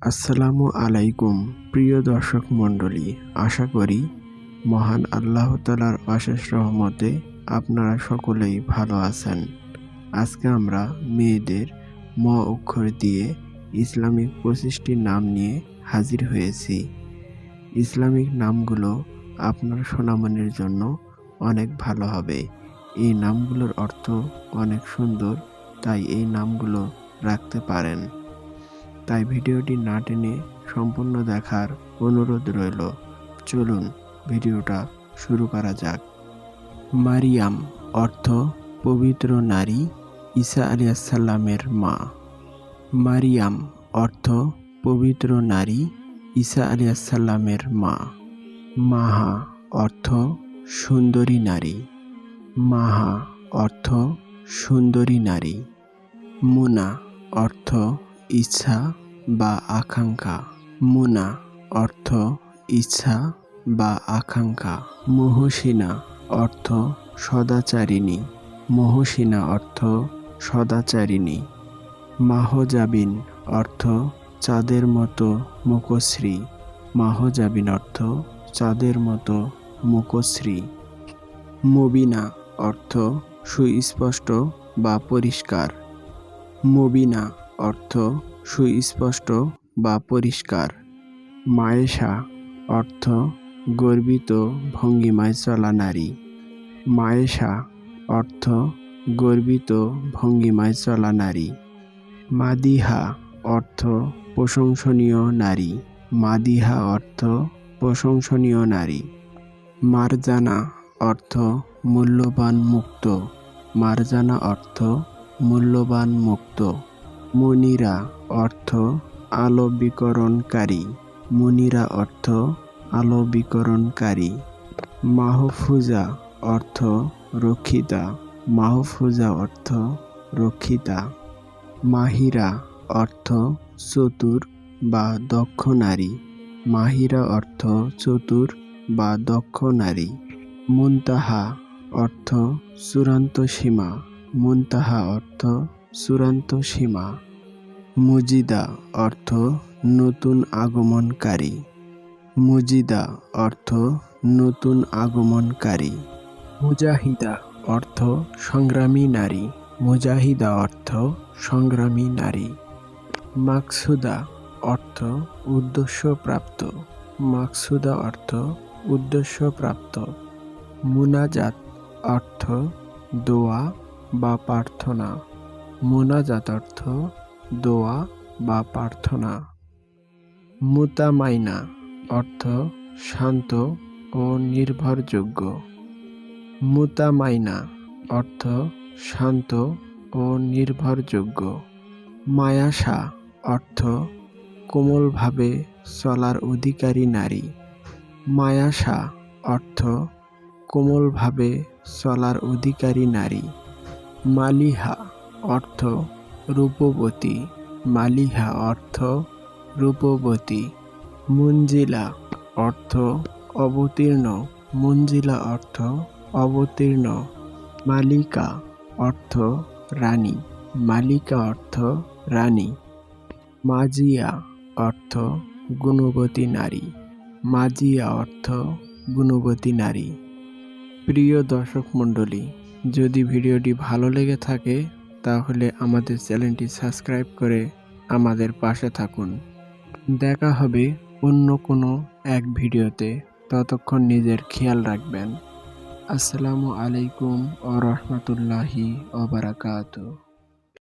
আসসালামু আলাইকুম প্রিয় দর্শক মণ্ডলী, আশা করি মহান আল্লাহ তাআলার অশেষ রহমতে আপনারা সকলেই ভালো আছেন। আজকে আমরা মেয়েদের ম অক্ষর দিয়ে ইসলামিক 25টি নাম নিয়ে হাজির হয়েছি। ইসলামিক নামগুলো আপনার সোনামণির জন্য অনেক ভালো হবে। এই নামগুলোর অর্থ অনেক সুন্দর, তাই এই নামগুলো রাখতে পারেন। তাই ভিডিওটি না টেনে সম্পূর্ণ দেখার অনুরোধ রইল। চলুন ভিডিওটা শুরু করা যাক। মারিয়াম অর্থ পবিত্র নারী, ঈসা আলাইহিস সালামের মা। মারিয়াম অর্থ পবিত্র নারী, ঈসা আলাইহিস সালামের মা। মাহা অর্থ সুন্দরী নারী। মাহা অর্থ সুন্দরী নারী। মুনা অর্থ ইচ্ছা বা আকাঙ্ক্ষা। মুনা অর্থ ইচ্ছা বা আকাঙ্ক্ষা। মুহসিনা অর্থ সদাচারিণী। মুহসিনা অর্থ সদাচারিণী। মাহজাবিন অর্থ চাঁদের মতো মুখশ্রী। মাহজাবিন অর্থ চাঁদের মতো মুখশ্রী। মুবিনা অর্থ সুস্পষ্ট বা পরিষ্কার। মুবিনা অর্থ সুস্পষ্ট বা পরিষ্কার। মায়েশা অর্থ গর্বিত ভঙ্গিমায় চলা নারী। মায়েশা অর্থ গর্বিত ভঙ্গিমায় চলা নারী। মাদিহা অর্থ প্রশংসনীয় নারী। মাদিহা অর্থ প্রশংসনীয় নারী। মারজানা অর্থ মূল্যবান মুক্ত। মারজানা অর্থ মূল্যবান মুক্ত। মুনিরা অর্থ আলো বিকরণকারী। মুনিরা অর্থ আলো বিকরণকারী। মাহফুজা অর্থ রক্ষিতা। মাহফুজা অর্থ রক্ষিতা। মাহিরা অর্থ চতুর বা দক্ষ নারী। মাহিরা অর্থ চতুর বা দক্ষ নারী। মুনতাহা অর্থ চূড়ান্ত সীমা। মুনতাহা অর্থ চূড়ান্ত সীমা। মুজিদা অর্থ নতুন আগমনকারী। মুজিদা অর্থ নতুন আগমনকারী। মুজাহিদা অর্থ সংগ্রামী নারী। মুজাহিদা অর্থ সংগ্রামী নারী। মাকসুদা অর্থ উদ্দেশ্যপ্রাপ্ত। মাকসুদা অর্থ উদ্দেশ্যপ্রাপ্ত। মুনাজাত অর্থ দোয়া বা প্রার্থনা। মুনাজাত অর্থ দোয়া বা প্রার্থনা। মুতামাইনা অর্থ শান্ত ও নির্ভরযোগ্য। মুতামাইনা অর্থ শান্ত ও নির্ভরযোগ্য। মায়াশা অর্থ কোমলভাবে চলার অধিকারী নারী। মায়াশা অর্থ কোমলভাবে চলার অধিকারী নারী। মালিহা অর্থ রূপবতী। মালিহা অর্থ রূপবতী। মুনজিলা অর্থ অবতীর্ণ। মুনজিলা অর্থ অবতীর্ণ। মালিকা অর্থ রানী। মালিকা অর্থ রানী। মাজিয়া অর্থ গুণবতী নারী। মাজিয়া অর্থ গুণবতী নারী। প্রিয় দর্শক মণ্ডলী, যদি ভিডিওটি ভালো লেগে থাকে তাহলে আমাদের চ্যানেলটি সাবস্ক্রাইব করে আমাদের পাশে থাকুন। দেখা হবে অন্য কোনো এক ভিডিওতে। ততক্ষণ নিজের খেয়াল রাখবেন। আসসালামু আলাইকুম ওয়া রাহমাতুল্লাহি ওয়া বারাকাতুহু।